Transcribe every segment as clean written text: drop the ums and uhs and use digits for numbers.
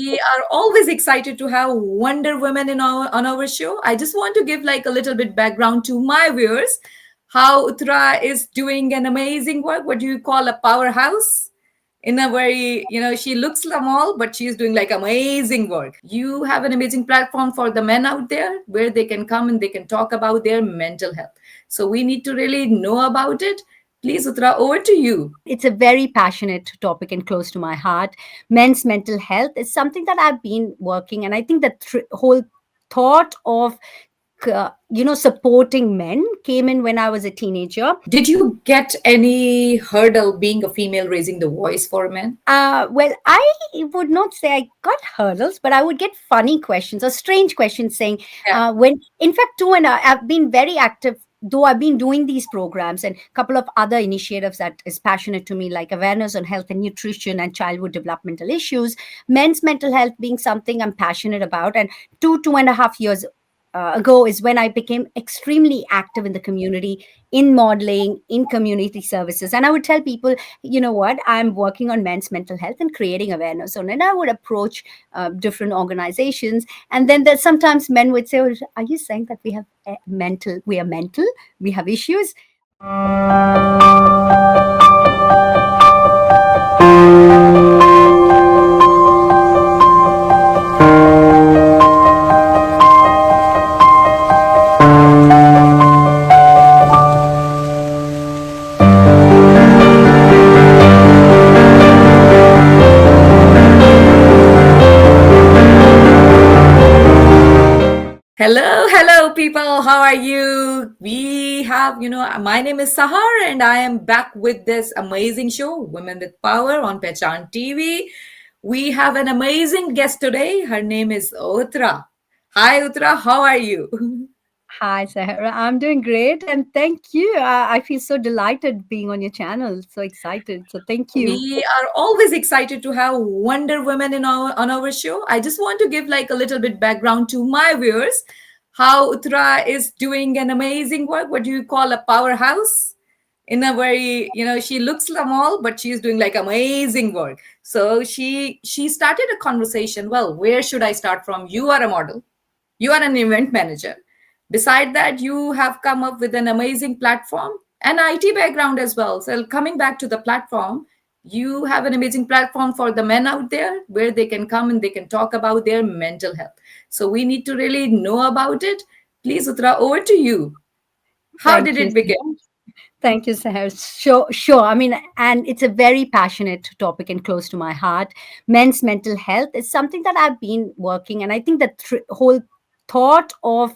We are always excited to have Wonder Women on our show. I just want to give like a little bit background to my viewers. How Uthra is doing an amazing work. What do you call a powerhouse? In a very, she looks small, but she's doing like amazing work. You have an amazing platform for the men out there where they can come and they can talk about their mental health. So we need to really know about it. Please, Uthra, over to you. It's a very passionate topic and close to my heart. Men's mental health is something that I've been working, and I think the whole thought of supporting men came in when I was a teenager. Did you get any hurdle being a female raising the voice for men? Well, I would not say I got hurdles, but I would get funny questions or strange questions saying, Yeah. when in fact, I've been very active. Though I've been doing these programs and a couple of other initiatives that is passionate to me, like awareness on health and nutrition and childhood developmental issues, men's mental health being something I'm passionate about. And 2.5 years ago is when I became extremely active in the community, in modeling, in community services. And I would tell people, you know what, I'm working on men's mental health and creating awareness on it. And I would approach different organizations. And then there's sometimes men would say, oh, are you saying that we have mental, we have issues? Hello, people. How are you? We have, my name is Sahar, and I am back with this amazing show, Women with Power on Pehchan TV. We have an amazing guest today. Her name is Uthra. Hi, Uthra. How are you? Hi, Sarah. I'm doing great. And thank you. I feel so delighted being on your channel. So excited. So thank you. We are always excited to have Wonder Women on our show. I just want to give like a little bit background to my viewers. How Uthra is doing an amazing work. What do you call a powerhouse? In a very, she looks small, but she's doing like amazing work. So she started a conversation. Well, where should I start from? You are a model. You are an event manager. Beside that, you have come up with an amazing platform, an IT background as well. So coming back to the platform, you have an amazing platform for the men out there where they can come and they can talk about their mental health. So we need to really know about it. Please, Uthra, over to you. How Thank did you. it begin? Thank you, Sahar. Sure. I mean, and it's a very passionate topic and close to my heart. Men's mental health is something that I've been working, and I think the whole thought of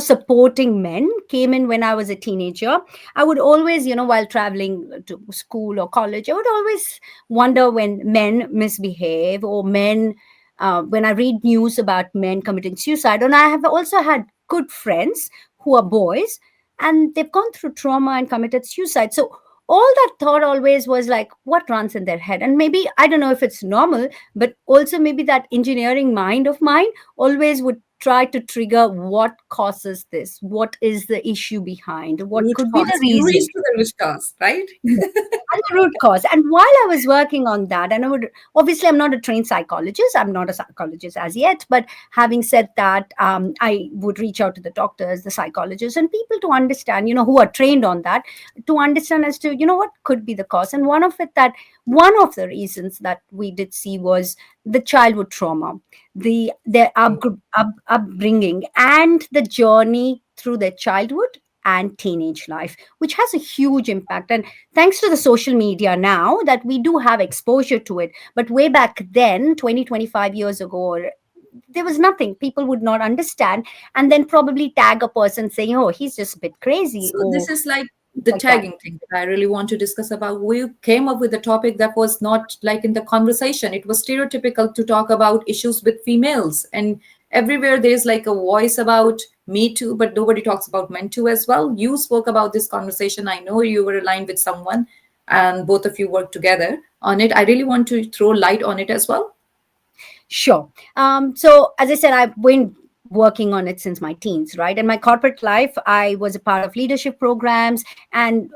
supporting men came in when I was a teenager. I would always, while traveling to school or college, I would always wonder when men misbehave or men, when I read news about men committing suicide. And I have also had good friends who are boys and they've gone through trauma and committed suicide. So all that thought always was like, what runs in their head? And maybe, I don't know if it's normal, but also maybe that engineering mind of mine always would try to trigger what causes this, what is the issue behind, what Root could be the cause. You reason. reached to the root cause, right? Yeah. And the root cause. And while I was working on that, and I would obviously, I'm not a trained psychologist, I'm not a psychologist as yet, but having said that, I would reach out to the doctors, the psychologists, and people to understand, who are trained on that, to understand as to, what could be the cause. And one of the reasons that we did see was the childhood trauma, their upbringing, and the journey through their childhood and teenage life, which has a huge impact. And thanks to the social media now that we do have exposure to it, but way back then, 20-25 years ago, there was nothing. People would not understand, and then probably tag a person saying, oh, he's just a bit crazy, So or this is like the like that. tagging thing that I really want to discuss about. We came up with a topic that was not like in the conversation. It was stereotypical to talk about issues with females. And everywhere there's like a voice about me too, but nobody talks about men too as well. You spoke about this conversation. I know you were aligned with someone and both of you worked together on it. I really want to throw light on it as well. Sure. So, as I said, I've been working on it since my teens, right? In my corporate life, I was a part of leadership programs. And,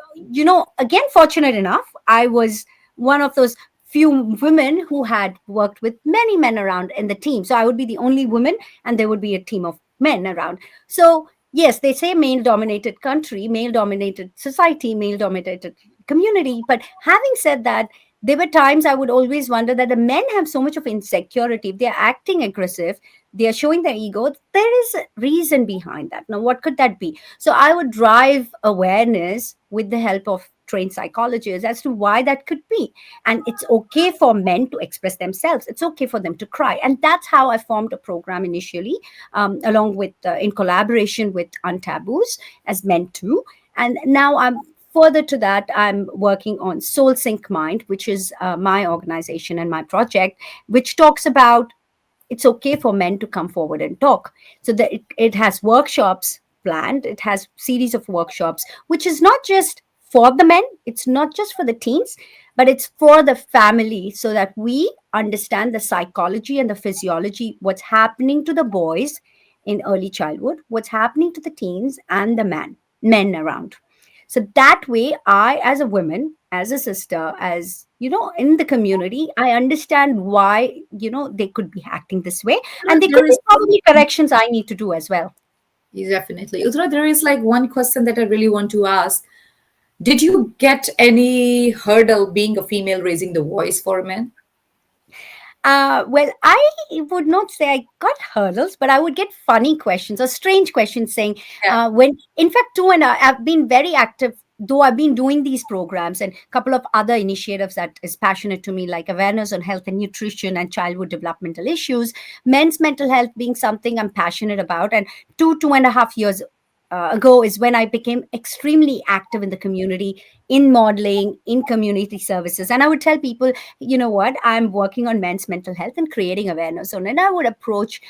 again, fortunate enough, I was one of those few women who had worked with many men around in the team. So I would be the only woman, and there would be a team of men around. So yes, they say male dominated country, male dominated society, male dominated community. But having said that, there were times I would always wonder that the men have so much of insecurity. If they're acting aggressive, they are showing their ego. There is a reason behind that. Now, what could that be? So I would drive awareness with the help of trained psychologists as to why that could be. And it's okay for men to express themselves. It's okay for them to cry. And that's how I formed a program initially, along with, in collaboration with Untaboos as men too. And now I'm further to that, I'm working on SoulSync Mind, which is my organization and my project, which talks about it's okay for men to come forward and talk. So that it has workshops planned. It has series of workshops, which is not just for the men, it's not just for the teens, but it's for the family, so that we understand the psychology and the physiology, what's happening to the boys in early childhood, what's happening to the teens and the men around. So that way, I, as a woman, as a sister, as in the community, I understand why they could be acting this way, and there There could be is probably corrections I need to do as well. definitely. Uttara, there is like one question that I really want to ask. Did you get any hurdle being a female raising the voice for men? Well, I would not say I got hurdles, but I would get funny questions or strange questions saying, Yeah. when, in fact, too, and I've been very active, though I've been doing these programs and a couple of other initiatives that is passionate to me, like awareness on health and nutrition and childhood developmental issues, men's mental health being something I'm passionate about. And 2.5 years ago is when I became extremely active in the community, in modeling, in community services. And I would tell people, you know what, I'm working on men's mental health and creating awareness on it. And I would approach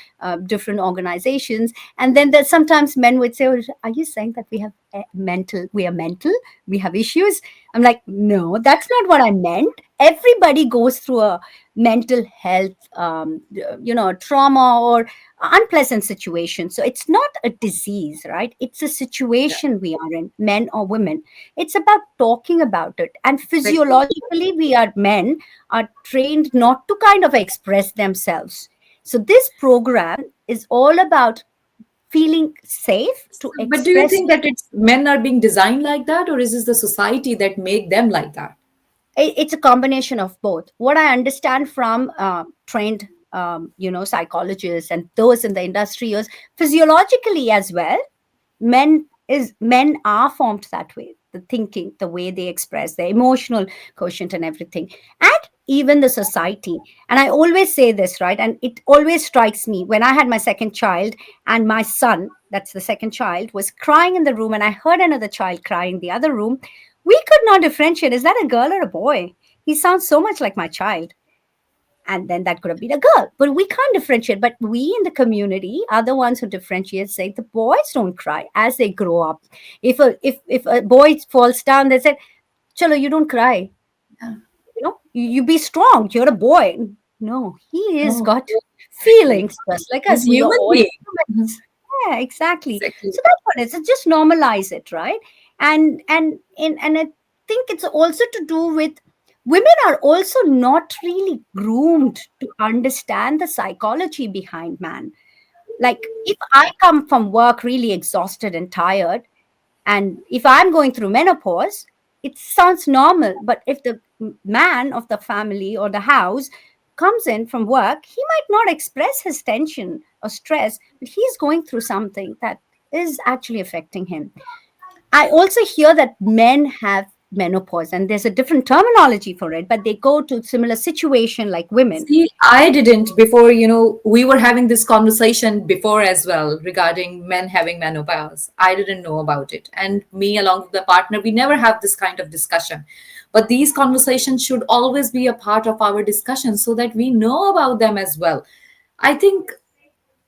different organizations, and then there's sometimes men would say, "Oh, are you saying that we are mental, we have issues?" I'm like, no, that's not what I meant. Everybody goes through a mental health trauma or unpleasant situation. So it's not a disease, right? It's a Yeah. situation we are in, men or women. It's about talking about it. And Exactly. physiologically, we are men are trained not to kind of express themselves. So this program is all about feeling safe to But do you express. think that it's men are being designed like that, or is this the society that make them like that? It's a combination of both. What I understand from trained psychologists and those in the industry is physiologically as well, men are formed that way, the thinking, the way they express their emotional quotient and everything, and even the society. And I always say this, right, and it always strikes me when I had my second child, and my son, that's the second child, was crying in the room, and I heard another child cry in the other room. We could not differentiate, is that a girl or a boy? He sounds so much like my child. And then that could have been a girl, but we can't differentiate. But we in the community are the ones who differentiate, say the boys don't cry as they grow up. If a boy falls down, they said, chalo, you don't cry, Yeah. you be strong, you're a boy. No, he has No, got exactly. feelings just like He's us, a we are human all being. Mhm. humans. Yeah, exactly. Exactly. So that's what it is. So just normalize it, right? And I think it's also to do with women are also not really groomed to understand the psychology behind man. Like if I come from work really exhausted and tired, and if I'm going through menopause, it sounds normal. But if the man of the family or the house comes in from work, he might not express his tension or stress, but he's going through something that is actually affecting him. I also hear that men have menopause, and there's a different terminology for it, but they go to similar situation like women. See, I didn't before, we were having this conversation before as well regarding men having menopause. I didn't know about it. And me, along with the partner, we never have this kind of discussion. But these conversations should always be a part of our discussion so that we know about them as well. I think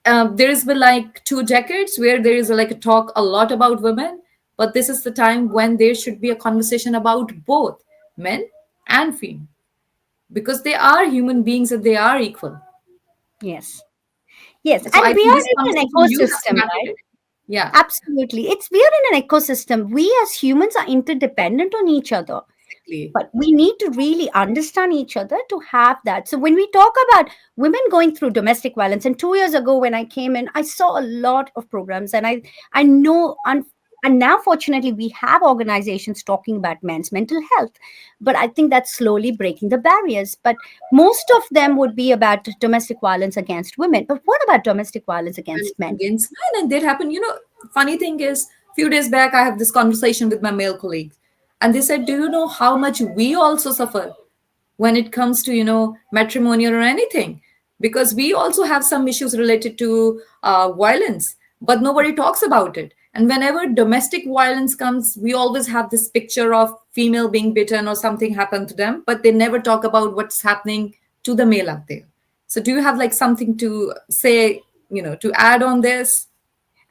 there has been like 2 decades where there is like a talk a lot about women, but this is the time when there should be a conversation about both men and female because they are human beings and they are equal. Yes. Yes. So And I we think are this in an conversation you have ecosystem, started right? it. Yeah, Absolutely. We are in an ecosystem. We as humans are interdependent on each other. Exactly. But we need to really understand each other to have that. So when we talk about women going through domestic violence, and 2 years ago when I came in, I saw a lot of programs, and I know. And now, fortunately, we have organizations talking about men's mental health. But I think that's slowly breaking the barriers. But most of them would be about domestic violence against women. But what about domestic violence And against men? against men, and that happened. Funny thing is, few days back I have this conversation with my male colleagues, and they said, do you know how much we also suffer when it comes to matrimonial or anything, because we also have some issues related to violence, but nobody talks about it. And whenever domestic violence comes, we always have this picture of female being beaten or something happened to them, but they never talk about what's happening to the male out there. So do you have like something to say, to add on this?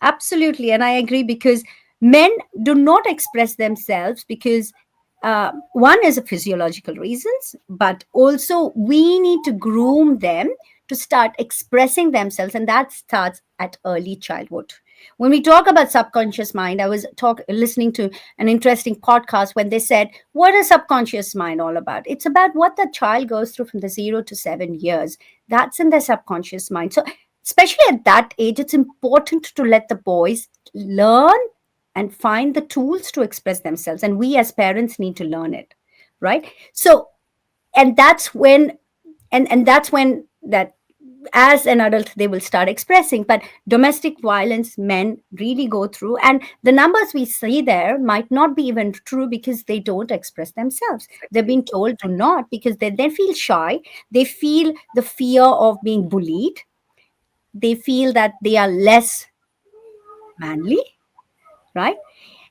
Absolutely. And I agree, because men do not express themselves because one is a physiological reasons, but also we need to groom them to start expressing themselves. And that starts at early childhood. When we talk about subconscious mind, I was listening to an interesting podcast when they said, what is subconscious mind all about? It's about what the child goes through from the 0 to 7 years. That's in their subconscious mind. So especially at that age, it's important to let the boys learn and find the tools to express themselves. And we as parents need to learn it, right? So, and that's when, and that's when that as an adult they will start expressing. But domestic violence men really go through, and the numbers we see there might not be even true because they don't express themselves. They've Exactly. been told to not, because they feel shy, they feel the fear of being bullied, they feel that they are less manly, right?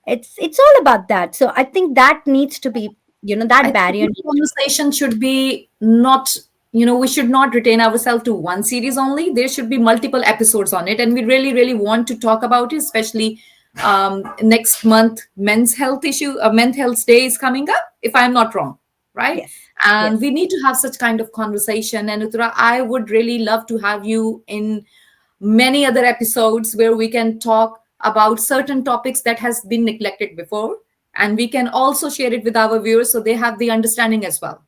It's all about that. So I think that needs to be, I that think barrier this needs to be. conversation should be not, we should not retain ourselves to one series only. There should be multiple episodes on it. And we really, really want to talk about it, especially next month, men's health day is coming up, if I'm not wrong, right? Yes, And yes. we need to have such kind of conversation. And Uttara, I would really love to have you in many other episodes where we can talk about certain topics that has been neglected before, and we can also share it with our viewers so they have the understanding as well.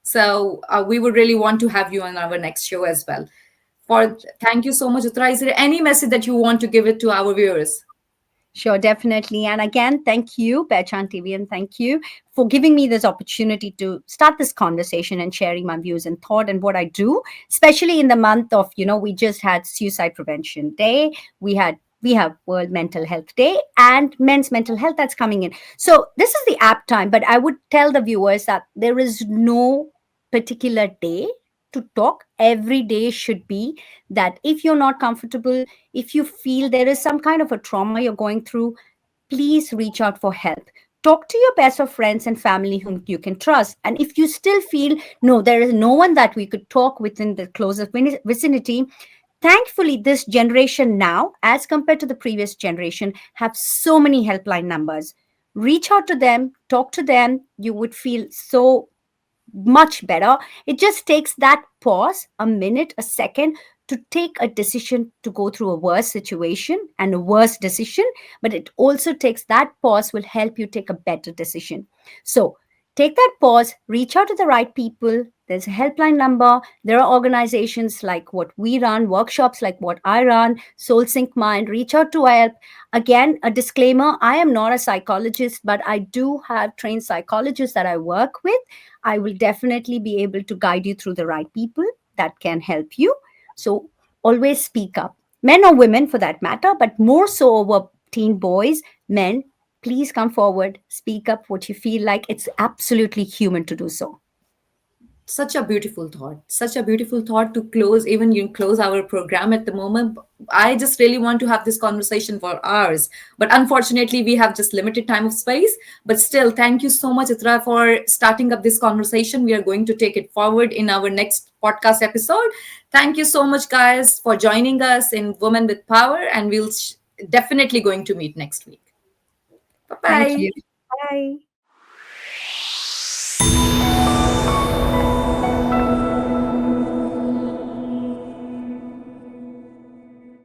So we would really want to have you on our next show as well. For Thank you so much, Uttara. Is there any message that you want to give it to our viewers? Sure, definitely. And again, thank you, Pehchan TV, and thank you for giving me this opportunity to start this conversation and sharing my views and thought and what I do, especially in the month of, we just had Suicide Prevention Day. We have World Mental Health Day and Men's Mental Health that's coming in. So this is the app time, but I would tell the viewers that there is no particular day to talk. Every day should be that if you're not comfortable, if you feel there is some kind of a trauma you're going through, please reach out for help. Talk to your best of friends and family whom you can trust. And if you still feel, no, there is no one that we could talk within the closest vicinity, thankfully, this generation now, as compared to the previous generation, have so many helpline numbers. Reach out to them, talk to them. You would feel so much better. It just takes that pause, a minute, a second, to take a decision to go through a worse situation and a worse decision. But it also takes that pause, will help you take a better decision. So take that pause, reach out to the right people. There's a helpline number. There are organizations like what we run, workshops like what I run, SoulSync Mind. Reach out to help. Again, a disclaimer, I am not a psychologist, but I do have trained psychologists that I work with. I will definitely be able to guide you through the right people that can help you. So always speak up. Men or women for that matter, but more so over teen boys, men, please come forward, speak up what you feel like. It's absolutely human to do so. Such a beautiful thought, such a beautiful thought to close, even you close our program at the moment. I just really want to have this conversation for hours, but unfortunately we have just limited time of space. But still, thank you so much, Itra, for starting up this conversation. We are going to take it forward in our next podcast episode. Thank you so much, guys, for joining us in Women with Power, and we'll definitely going to meet next week. Bye Thank bye. you. Bye.